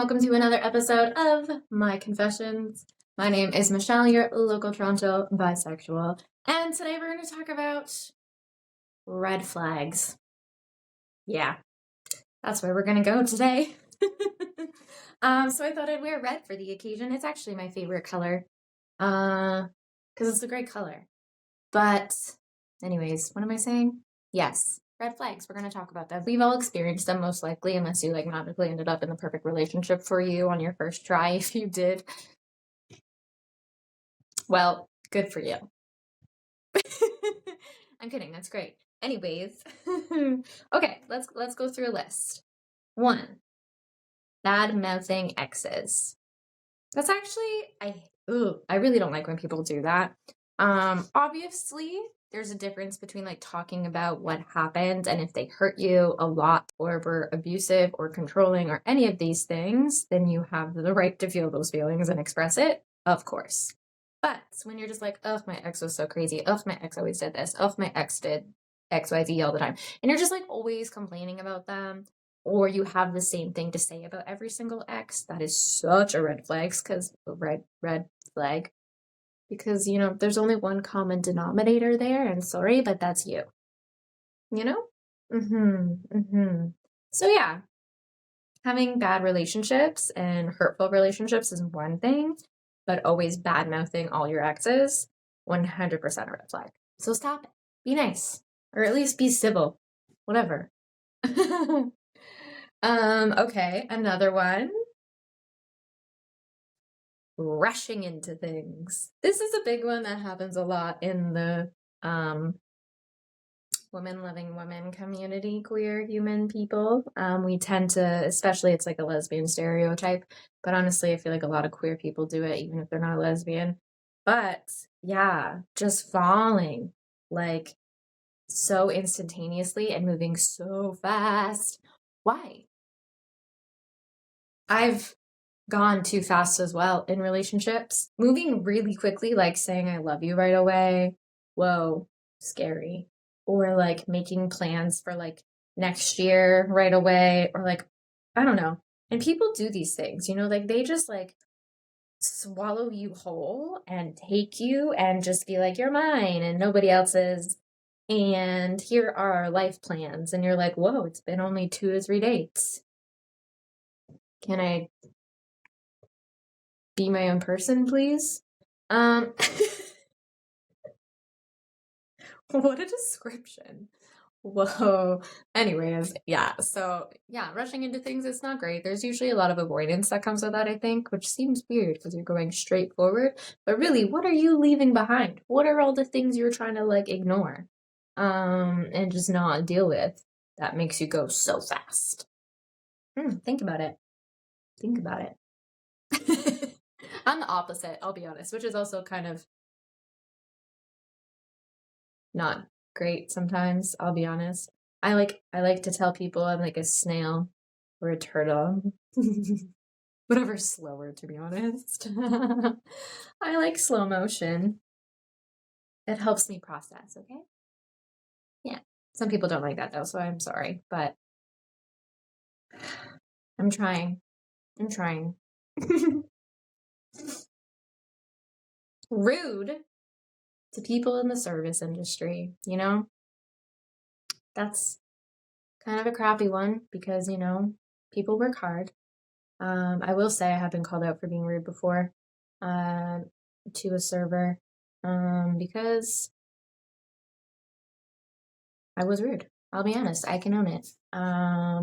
welcome to another episode of My Confessions. My name is Michelle, your local Toronto bisexual, and today we're going to talk about red flags. Yeah, that's where we're going to go today. So I thought I'd wear red for the occasion. It's actually my favorite color, because it's a great color. But anyways, what am I saying? Yes. Red flags, we're going to talk about that. We've all experienced them most likely, unless you magically ended up in the perfect relationship for you on your first try. If you did, well, good for you. I'm kidding, that's great. Anyways, okay, let's go through a list. 1, bad mouthing exes. That's actually, I really don't like when people do that. Obviously, there's a difference between talking about what happened and if they hurt you a lot or were abusive or controlling or any of these things, then you have the right to feel those feelings and express it, of course. But when you're just like, oh, my ex was so crazy. Oh, my ex always did this. Oh, my ex did XYZ all the time. And you're just always complaining about them, or you have the same thing to say about every single ex, that is such a red flag, red flag. Because, there's only one common denominator there, and sorry, but that's you. So yeah, having bad relationships and hurtful relationships is one thing, but always bad-mouthing all your exes, 100% a red flag. So stop it. Be nice. Or at least be civil. Whatever. Okay, another one. Rushing into things. This is a big one that happens a lot in the women loving women community, queer human people. We tend to, especially it's a lesbian stereotype, but honestly I feel like a lot of queer people do it even if they're not a lesbian. But yeah, just falling so instantaneously and moving so fast. Why? I've gone too fast as well in relationships. Moving really quickly, saying I love you right away. Whoa, scary. Or making plans for next year right away, or I don't know. And people do these things, they just swallow you whole and take you and just be like, you're mine and nobody else's. And here are our life plans. And you're like, whoa, it's been only 2 or 3 dates. Can I be my own person, please? What a description. Whoa. Anyways, yeah. So yeah, rushing into things is not great. There's usually a lot of avoidance that comes with that, I think, which seems weird because you're going straight forward. But really, what are you leaving behind? What are all the things you're trying to ignore? And just not deal with that makes you go so fast? Think about it. Think about it. I'm the opposite, I'll be honest, which is also kind of not great sometimes, I'll be honest. I like to tell people I'm like a snail or a turtle. Whatever's slower, to be honest. I like slow motion. It helps me process, okay? Yeah. Some people don't like that though, so I'm sorry, but I'm trying. Rude to people in the service industry, That's kind of a crappy one because, people work hard. I will say I have been called out for being rude before to a server because I was rude. I'll be honest. I can own it. I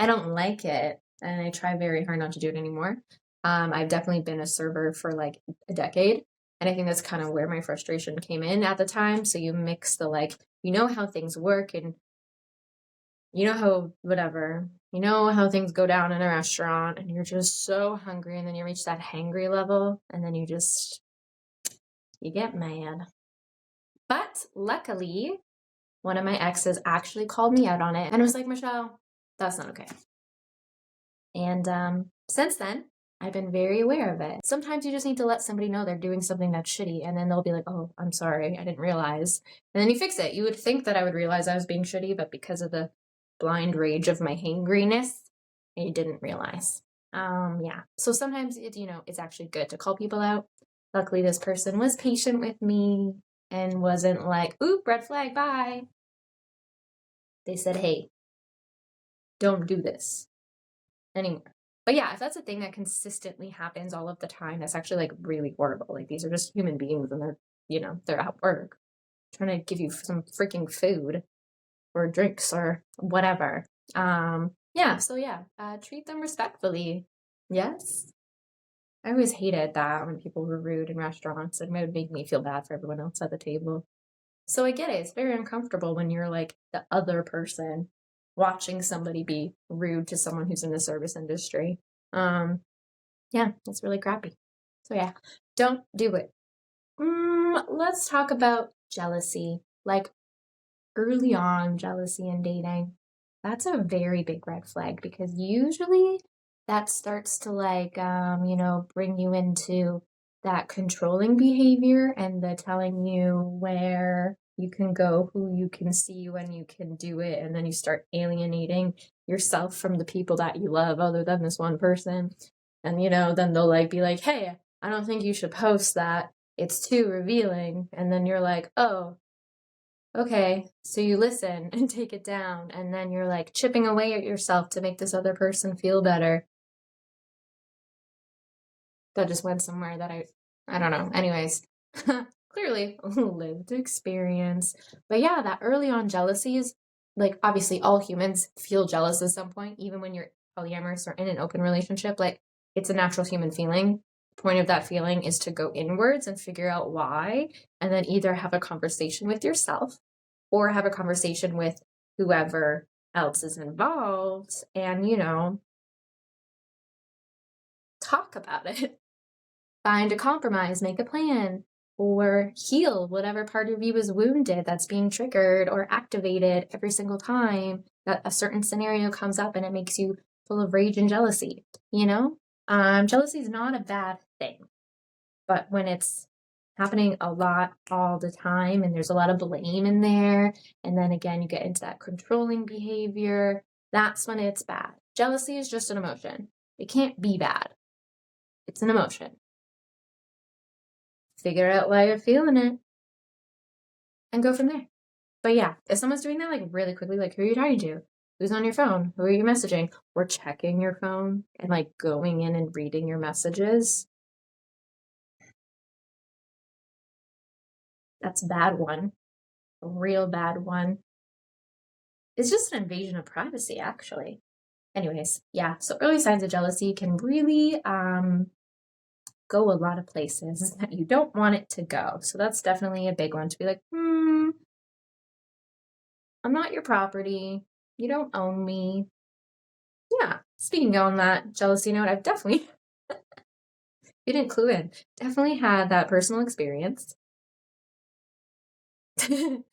don't like it, and I try very hard not to do it anymore. I've definitely been a server for a decade, and I think that's kind of where my frustration came in at the time. So you mix the how things work, and how things go down in a restaurant, and you're just so hungry, and then you reach that hangry level, and then you get mad. But luckily, one of my exes actually called me out on it and was like, Michelle, that's not okay. And since then, I've been very aware of it. Sometimes you just need to let somebody know they're doing something that's shitty, and then they'll be like, oh, I'm sorry, I didn't realize. And then you fix it. You would think that I would realize I was being shitty, but because of the blind rage of my hangriness, I didn't realize. Yeah. So sometimes it's actually good to call people out. Luckily, this person was patient with me and wasn't like, oop, red flag, bye. They said, hey, don't do this anymore. But yeah, if that's a thing that consistently happens all of the time, that's actually like really horrible. Like these are just human beings and they're at work trying to give you some freaking food or drinks or whatever. Yeah, so yeah, treat them respectfully. Yes. I always hated that when people were rude in restaurants. It would make me feel bad for everyone else at the table. So I get it. It's very uncomfortable when you're like the other person watching somebody be rude to someone who's in the service industry. Yeah, it's really crappy. So yeah, don't do it. Let's talk about jealousy. Like early on, jealousy in dating. That's a very big red flag because usually that starts to like bring you into that controlling behavior and the telling you where you can go, who you can see, when you can do it, and then you start alienating yourself from the people that you love other than this one person. And then they'll like be like, hey, I don't think you should post that, it's too revealing. And then you're like, oh, okay, so you listen and take it down, and then you're like chipping away at yourself to make this other person feel better. That just went somewhere that I don't know. Anyways, clearly lived experience. But yeah, that early on jealousy is like obviously all humans feel jealous at some point, even when you're polyamorous or in an open relationship. Like it's a natural human feeling. The point of that feeling is to go inwards and figure out why, and then either have a conversation with yourself or have a conversation with whoever else is involved and, talk about it. Find a compromise, make a plan, or heal whatever part of you is wounded that's being triggered or activated every single time that a certain scenario comes up and it makes you full of rage and jealousy, Jealousy is not a bad thing, but when it's happening a lot all the time and there's a lot of blame in there, and then again you get into that controlling behavior, that's when it's bad. Jealousy is just an emotion. It can't be bad. It's an emotion. Figure out why you're feeling it and go from there. But yeah, if someone's doing that like really quickly, like who are you talking to? Who's on your phone? Who are you messaging? Or checking your phone and like going in and reading your messages. That's a bad one. A real bad one. It's just an invasion of privacy, actually. Anyways, yeah, so early signs of jealousy can really go a lot of places that you don't want it to go. So that's definitely a big one to be like, I'm not your property. You don't own me. Yeah, speaking on that jealousy note, I've definitely, you didn't clue in, definitely had that personal experience. Because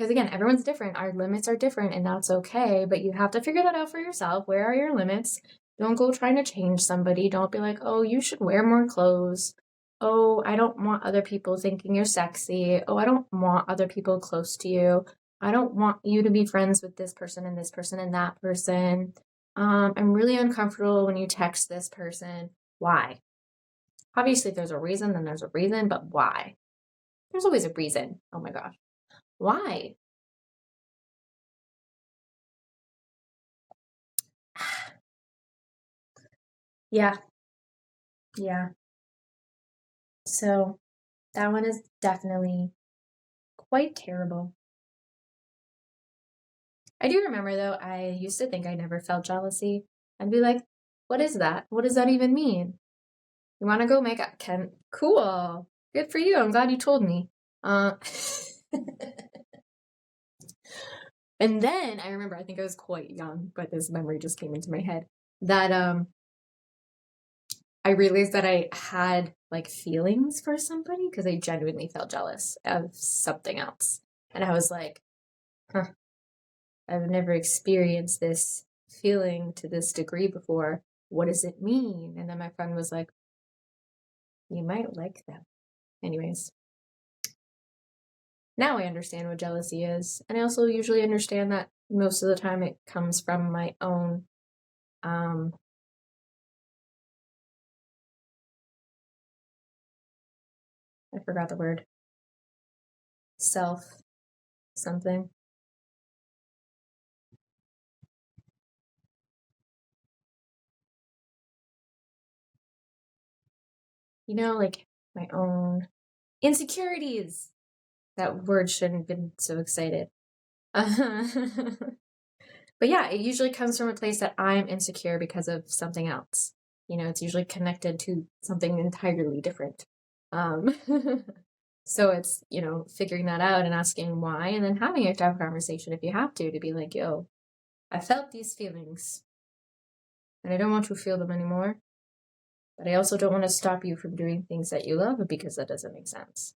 again, everyone's different. Our limits are different, and that's okay. But you have to figure that out for yourself. Where are your limits? Don't go trying to change somebody. Don't be like, oh, you should wear more clothes. Oh, I don't want other people thinking you're sexy. Oh, I don't want other people close to you. I don't want you to be friends with this person and this person and that person. I'm really uncomfortable when you text this person. Why? Obviously, if there's a reason, then there's a reason, but why? There's always a reason. Oh my gosh. Why? Yeah, yeah. So that one is definitely quite terrible. I do remember though, I used to think I never felt jealousy. I'd be like, what is that? What does that even mean? You want to go make a Ken? Cool. Good for you. I'm glad you told me. Uh, and then I remember, I think I was quite young, but this memory just came into my head that I realized that I had like feelings for somebody because I genuinely felt jealous of something else. And I was like, huh, I've never experienced this feeling to this degree before. What does it mean? And then my friend was like, you might like them. Anyways, now I understand what jealousy is. And I also usually understand that most of the time it comes from my own I forgot the word. Self something. You know, like my own insecurities. That word shouldn't have been so excited. But yeah, it usually comes from a place that I'm insecure because of something else. You know, it's usually connected to something entirely different. Um, so it's, you know, figuring that out and asking why, and then having a tough conversation if you have to be like, yo, I felt these feelings and I don't want to feel them anymore. But I also don't want to stop you from doing things that you love because that doesn't make sense.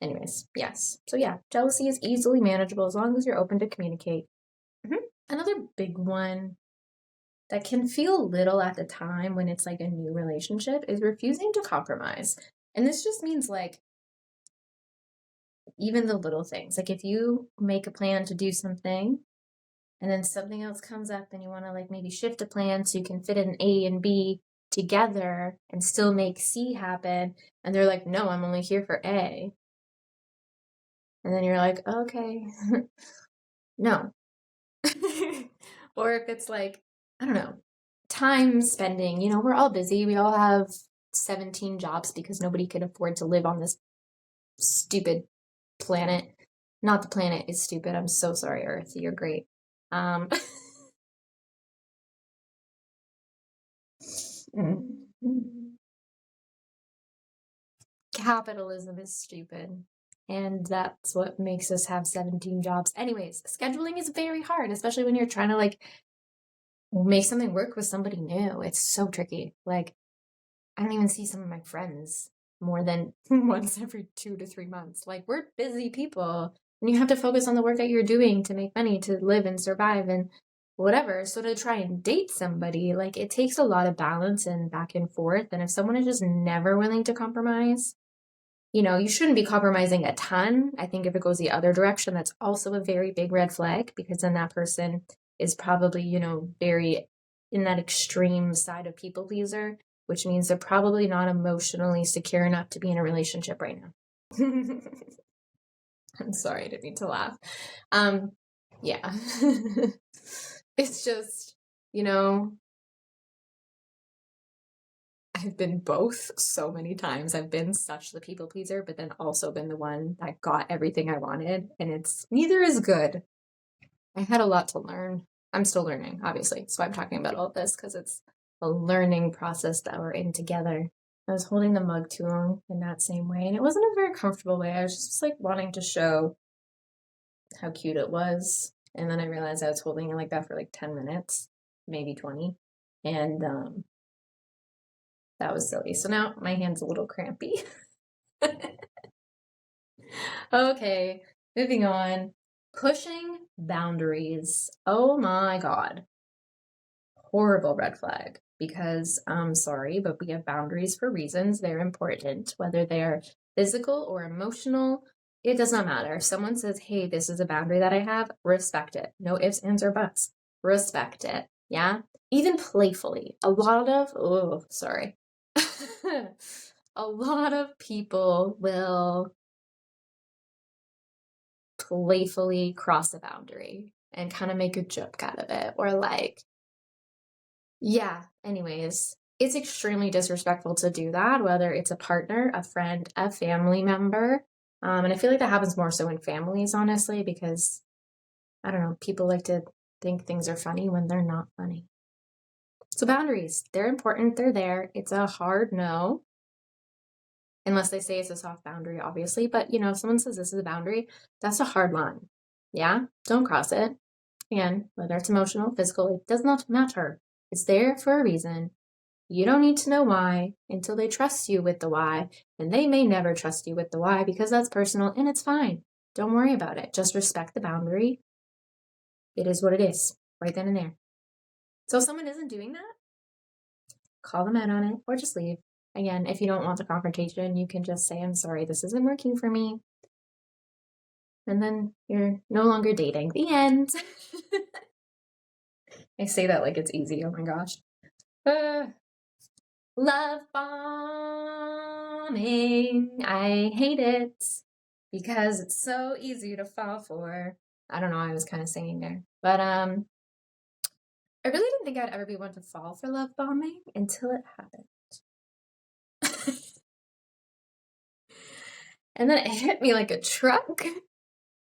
Anyways, yes. So yeah, jealousy is easily manageable as long as you're open to communicate. Another big one that can feel little at the time when it's like a new relationship is refusing to compromise. And this just means like even the little things. Like if you make a plan to do something and then something else comes up and you want to like maybe shift a plan so you can fit in A and B together and still make C happen. And they're like, no, I'm only here for A. And then you're like, okay, no. Or if it's like, I don't know, time spending, you know, we're all busy. We all have 17 jobs because nobody could afford to live on this stupid planet. Not the planet is stupid. I'm so sorry, Earth. You're great. Capitalism is stupid. And that's what makes us have 17 jobs. Anyways, scheduling is very hard, especially when you're trying to like make something work with somebody new. It's so tricky. Like, I don't even see some of my friends more than once every 2 to 3 months. Like, we're busy people and you have to focus on the work that you're doing to make money, to live and survive and whatever. So to try and date somebody, like, it takes a lot of balance and back and forth. And if someone is just never willing to compromise, you know, you shouldn't be compromising a ton. I think if it goes the other direction, that's also a very big red flag because then that person is probably, you know, very in that extreme side of people pleaser, which means they're probably not emotionally secure enough to be in a relationship right now. I'm sorry, I didn't mean to laugh. Yeah. It's just, you know, I've been both so many times. I've been such the people pleaser, but then also been the one that got everything I wanted, and it's neither is good. I had a lot to learn. I'm still learning, obviously. So I'm talking about all of this because it's a learning process that we're in together. I was holding the mug too long in that same way, and it wasn't a very comfortable way. I was just like wanting to show how cute it was. And then I realized I was holding it like that for like 10 minutes, maybe 20. And that was silly. So now my hand's a little crampy. Okay, moving on. Pushing boundaries. Oh my God. Horrible red flag. Because I'm sorry, but we have boundaries for reasons. They're important, whether they're physical or emotional. It does not matter. If someone says, hey, this is a boundary that I have, respect it. No ifs, ands, or buts. Respect it. Yeah? Even playfully. A lot of a lot of people will playfully cross a boundary and kind of make a joke out of it. Or like, yeah, anyways, it's extremely disrespectful to do that, whether it's a partner, a friend, a family member. And I feel like that happens more so in families, honestly, because I don't know, people like to think things are funny when they're not funny. So boundaries, they're important, they're there. It's a hard no, unless they say it's a soft boundary, obviously. But, you know, if someone says this is a boundary, that's a hard line. Yeah, don't cross it. Again, whether it's emotional, physical, it does not matter. It's there for a reason. You don't need to know why until they trust you with the why, and they may never trust you with the why because that's personal and it's fine. Don't worry about it. Just respect the boundary. It is what it is, right then and there. So if someone isn't doing that, call them out on it or just leave. Again, if you don't want the confrontation, you can just say, I'm sorry, this isn't working for me. And then you're no longer dating. The end. I say that like it's easy. Oh my gosh. Love bombing. I hate it because it's so easy to fall for. I don't know, I was kind of singing there. But I really didn't think I'd ever be one to fall for love bombing until it happened. And then it hit me like a truck.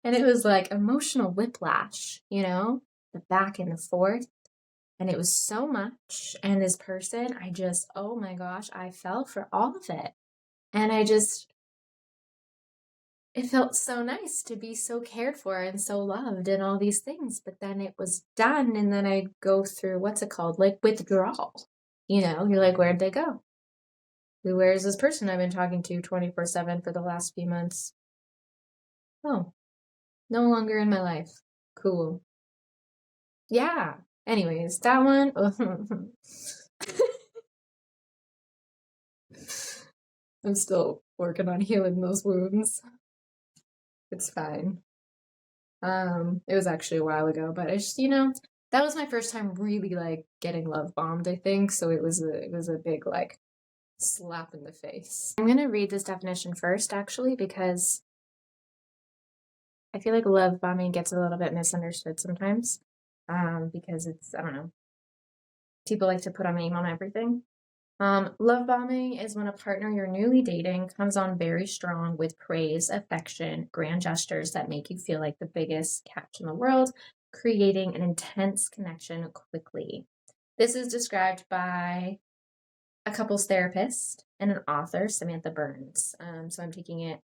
And it was like emotional whiplash, you know, the back and the forth. And it was so much. And this person, oh my gosh, I fell for all of it. And it felt so nice to be so cared for and so loved and all these things. But then it was done. And then I'd go through, what's it called? Like withdrawal. You know, you're like, where'd they go? Where is this person I've been talking to 24/7 for the last few months? Oh, no longer in my life. Cool. Yeah. Anyways, that one. I'm still working on healing those wounds. It's fine. It was actually a while ago, but I just, that was my first time really like getting love bombed, I think. So it was a big like slap in the face. I'm gonna read this definition first, actually, because I feel like love bombing gets a little bit misunderstood sometimes. Because it's, I don't know, people like to put a name on everything. Love bombing is when a partner you're newly dating comes on very strong with praise, affection, grand gestures that make you feel like the biggest catch in the world, creating an intense connection quickly. This is described by a couples therapist and an author, Samantha Burns. So I'm taking it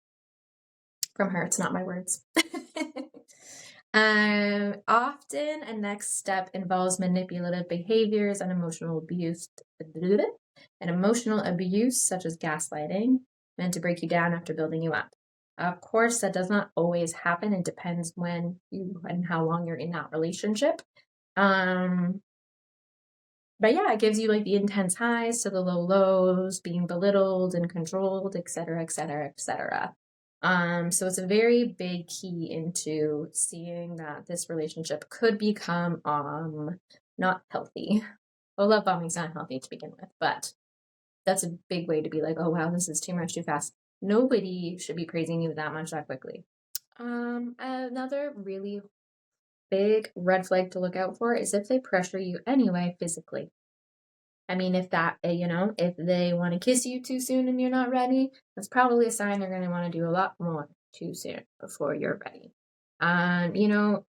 from her. It's not my words. Often a next step involves manipulative behaviors and emotional abuse, such as gaslighting, meant to break you down after building you up. Of course, that does not always happen. It depends when you and how long you're in that relationship. But yeah, it gives you like the intense highs to the low lows, being belittled and controlled, etc., etc., etc. So it's a very big key into seeing that this relationship could become not healthy. Well, love bombing's not healthy to begin with, but that's a big way to be like, oh wow, this is too much too fast. Nobody should be praising you that much that quickly. Another really big red flag to look out for is if they pressure you anyway physically. I mean, if they want to kiss you too soon and you're not ready, that's probably a sign they're going to want to do a lot more too soon before you're ready.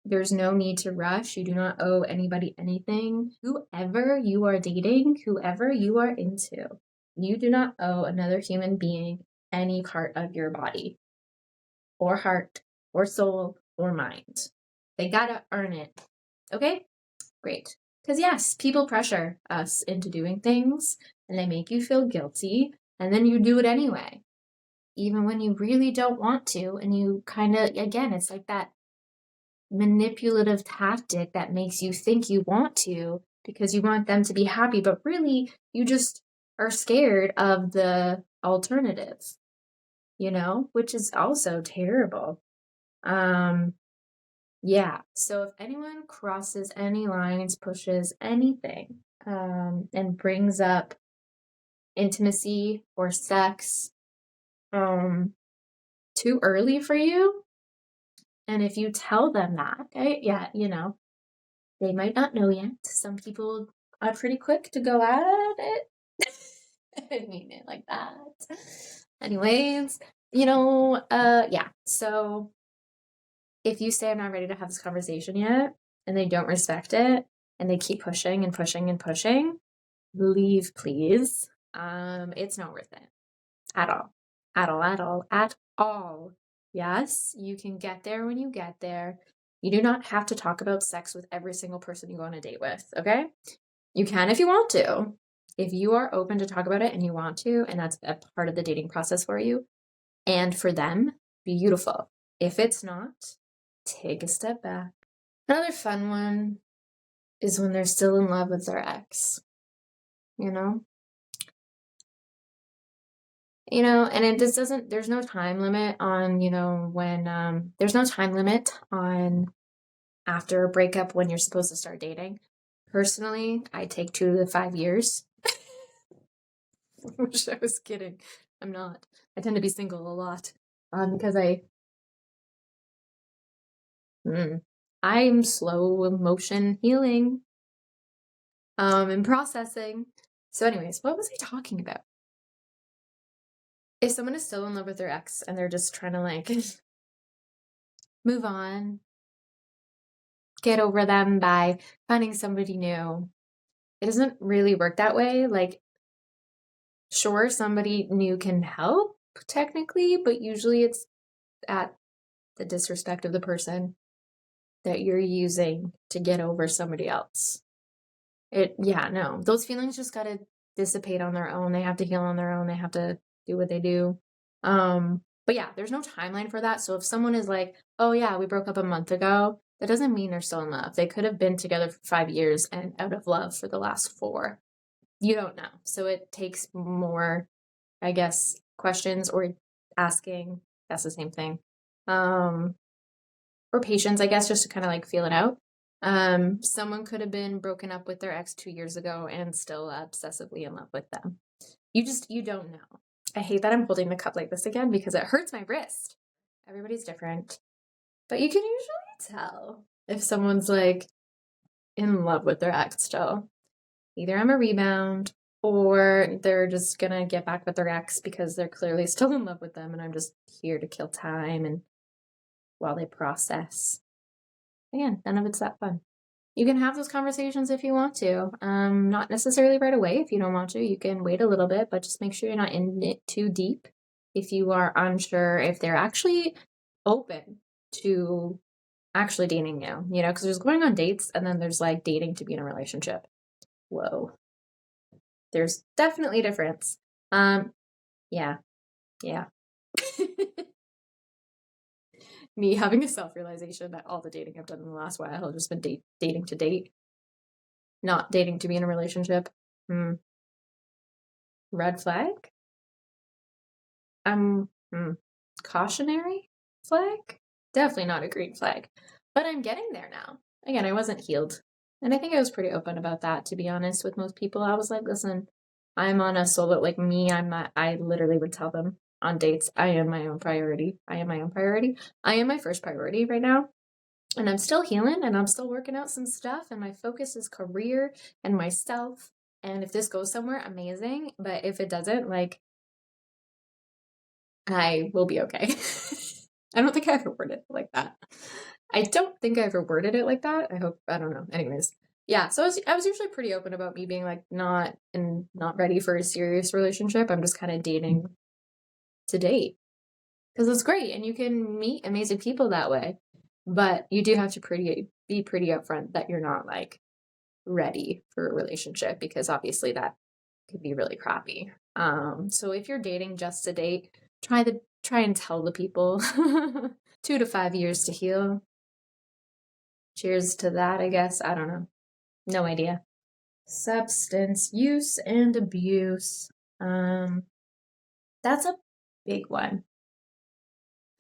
There's no need to rush. You do not owe anybody anything. Whoever you are dating, whoever you are into, you do not owe another human being any part of your body or heart or soul or mind. They gotta earn it. Okay? Great. Because yes, people pressure us into doing things and they make you feel guilty and then you do it anyway. Even when you really don't want to, and you kind of, again, it's like that manipulative tactic that makes you think you want to because you want them to be happy, but really you just are scared of the alternative, which is also terrible. Yeah, so if anyone crosses any lines, pushes anything, and brings up intimacy or sex too early for you, and if you tell them that, they might not know yet. Some people are pretty quick to go at it. I didn't mean it like that. Anyways, yeah, so if you say I'm not ready to have this conversation yet and they don't respect it and they keep pushing and pushing and pushing, leave, please. It's not worth it at all. At all, at all, at all. Yes, you can get there when you get there. You do not have to talk about sex with every single person you go on a date with, okay? You can if you want to. If you are open to talk about it and you want to, and that's a part of the dating process for you and for them, beautiful. If it's not, take a step back. Another fun one is when they're still in love with their ex, and it just doesn't, there's no time limit on, when, there's no time limit on after a breakup when you're supposed to start dating. Personally, I take 2 to 5 years. Wish I was kidding. I'm not. I tend to be single a lot because I'm slow motion healing and processing. So anyways, what was I talking about? If someone is still in love with their ex and they're just trying to like move on, get over them by finding somebody new, it doesn't really work that way. Like, sure, somebody new can help technically, but usually it's at the disrespect of the person that you're using to get over somebody else. No, those feelings just gotta dissipate on their own. They have to heal on their own. They have to do what they do. But yeah, there's no timeline for that. So if someone is like, oh yeah, we broke up a month ago, that doesn't mean they're still in love. They could have been together for 5 years and out of love for the last 4. You don't know. So it takes more, I guess, questions or asking. That's the same thing. Or patience, I guess, just to kind of like feel it out. Someone could have been broken up with their ex 2 years ago and still obsessively in love with them. You don't know. I hate that I'm holding the cup like this again because it hurts my wrist. Everybody's different. But you can usually tell if someone's like in love with their ex still. Either I'm a rebound or they're just gonna get back with their ex because they're clearly still in love with them and I'm just here to kill time and while they process. Again, none of it's that fun. You can have those conversations if you want to. Not necessarily right away. If you don't want to, you can wait a little bit, but just make sure you're not in it too deep. If you are unsure if they're actually open to actually dating you know, because there's going on dates and then there's like dating to be in a relationship. Whoa. There's definitely a difference. Yeah. Me having a self-realization that all the dating I've done in the last while have just been dating to date, not dating to be in a relationship. Red flag? Cautionary flag? Definitely not a green flag. But I'm getting there now. Again, I wasn't healed. And I think I was pretty open about that, to be honest, with most people. I was like, listen, I'm on a solo, like me, I literally would tell them on dates, I am my own priority. I am my own priority. I am my first priority right now. And I'm still healing and I'm still working out some stuff. And my focus is career and myself. And if this goes somewhere, amazing. But if it doesn't, like, I will be okay. I don't think I ever worded it like that. I don't think I ever worded it like that. I don't know. Anyways. Yeah, so I was usually pretty open about me being like not ready for a serious relationship. I'm just kind of dating to date. Because it's great and you can meet amazing people that way. But you do have to be pretty upfront that you're not like ready for a relationship because obviously that could be really crappy. So if you're dating just to date, try and tell the people 2 to 5 years to heal. Cheers to that, I guess. I don't know. No idea. Substance use and abuse. That's a big one.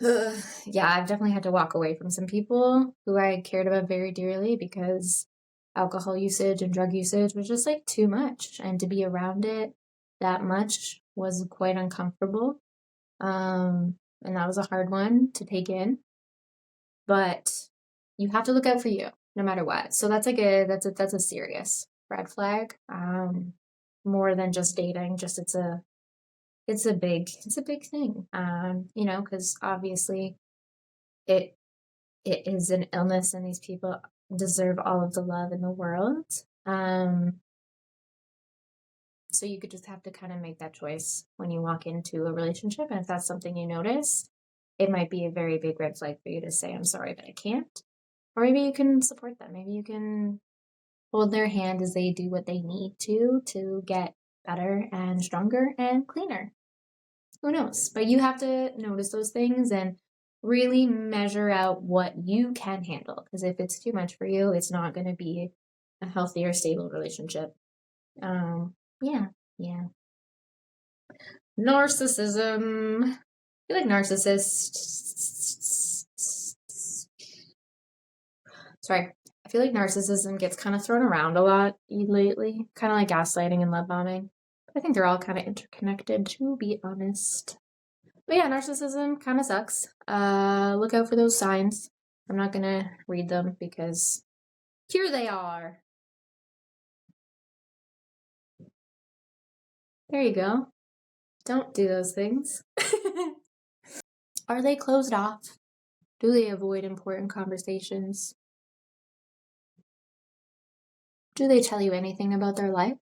Yeah, I've definitely had to walk away from some people who I cared about very dearly because alcohol usage and drug usage was just like too much. And to be around it that much was quite uncomfortable. And that was a hard one to take in. But you have to look out for you no matter what. So that's like that's a serious red flag. More than just dating, just it's a big thing. You know, because obviously it is an illness and these people deserve all of the love in the world. So you could just have to kind of make that choice when you walk into a relationship. And if that's something you notice, it might be a very big red flag for you to say, I'm sorry, but I can't. Or maybe you can support them. Maybe you can hold their hand as they do what they need to get better and stronger and cleaner. Who knows? But you have to notice those things and really measure out what you can handle. Because if it's too much for you, it's not going to be a healthy or stable relationship. Yeah. Narcissism. I feel like narcissists. Sorry. I feel like narcissism gets kind of thrown around a lot lately, kind of like gaslighting and love bombing. I think they're all kind of interconnected, to be honest. But yeah, narcissism kind of sucks. Look out for those signs. I'm not gonna read them because here they are. There you go. Don't do those things. Are they closed off? Do they avoid important conversations? Do they tell you anything about their life?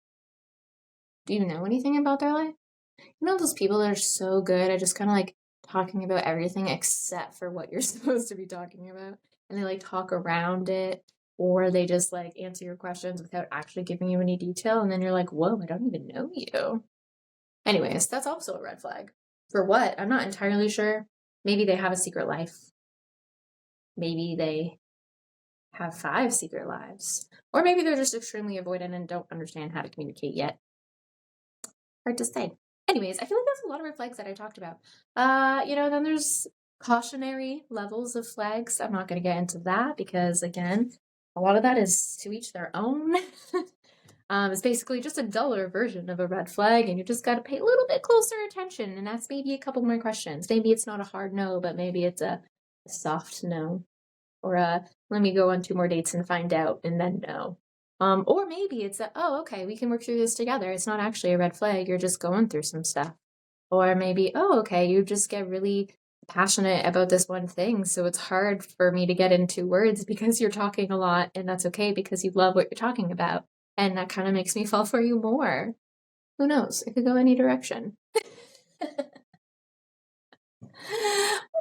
Do you know anything about their life? You know those people that are so good at just kind of like talking about everything except for what you're supposed to be talking about, and they like talk around it, or they just like answer your questions without actually giving you any detail, and then you're like, whoa, I don't even know you. Anyways, that's also a red flag. For what? I'm not entirely sure. Maybe they have a secret life. Maybe they have 5 secret lives. Or maybe they're just extremely avoidant and don't understand how to communicate yet. Hard to say. Anyways, I feel like there's a lot of red flags that I talked about. Then there's cautionary levels of flags. I'm not going to get into that because, again, a lot of that is to each their own. It's basically just a duller version of a red flag, and you just got to pay a little bit closer attention and ask maybe a couple more questions. Maybe it's not a hard no, but maybe it's a soft no. Or let me go on 2 more dates and find out, and then no. Or maybe it's oh, okay, we can work through this together. It's not actually a red flag. You're just going through some stuff. Or maybe, oh, okay, you just get really passionate about this one thing. So it's hard for me to get into words because you're talking a lot, and that's okay because you love what you're talking about. And that kind of makes me fall for you more. Who knows? It could go any direction.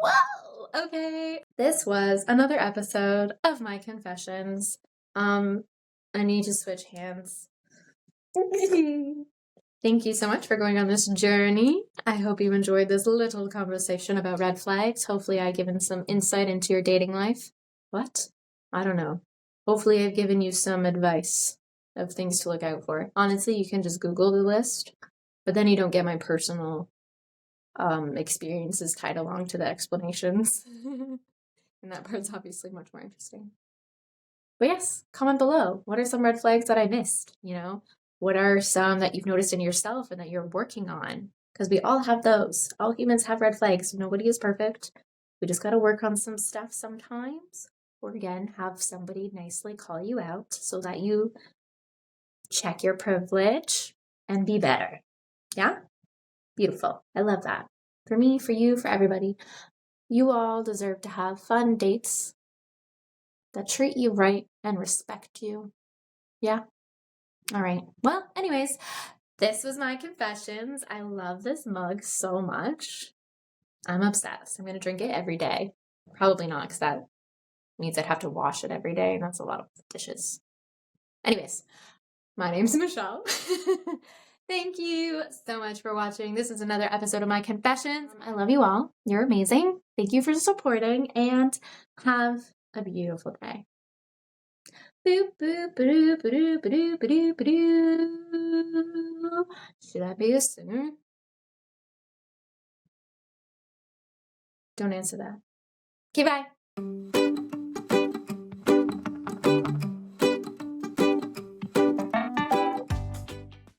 Whoa! Okay. This was another episode of my confessions. I need to switch hands. Thank you so much for going on this journey. I hope you enjoyed this little conversation about red flags. Hopefully I've given some insight into your dating life. What? I don't know. Hopefully I've given you some advice of things to look out for. Honestly, you can just Google the list, but then you don't get my personal experiences tied along to the explanations. And that part's obviously much more interesting. But yes, comment below. What are some red flags that I missed? What are some that you've noticed in yourself and that you're working on? Because we all have those. All humans have red flags. Nobody is perfect. We just got to work on some stuff sometimes. Or again, have somebody nicely call you out so that you check your privilege and be better. Yeah? Beautiful. I love that. For me, for you, for everybody. You all deserve to have fun dates that treat you right and respect you. Yeah? All right. Well, anyways, this was my confessions. I love this mug so much. I'm obsessed. I'm going to drink it every day. Probably not, because that means I'd have to wash it every day, and that's a lot of dishes. Anyways, my name's Michelle. Thank you so much for watching. This is another episode of my confessions. I love you all. You're amazing. Thank you for supporting, and have a beautiful day. Boop, boop, ba-doo, ba-doo, ba-doo, ba-doo, ba-doo. Should I be a singer? Don't answer that. Okay, bye.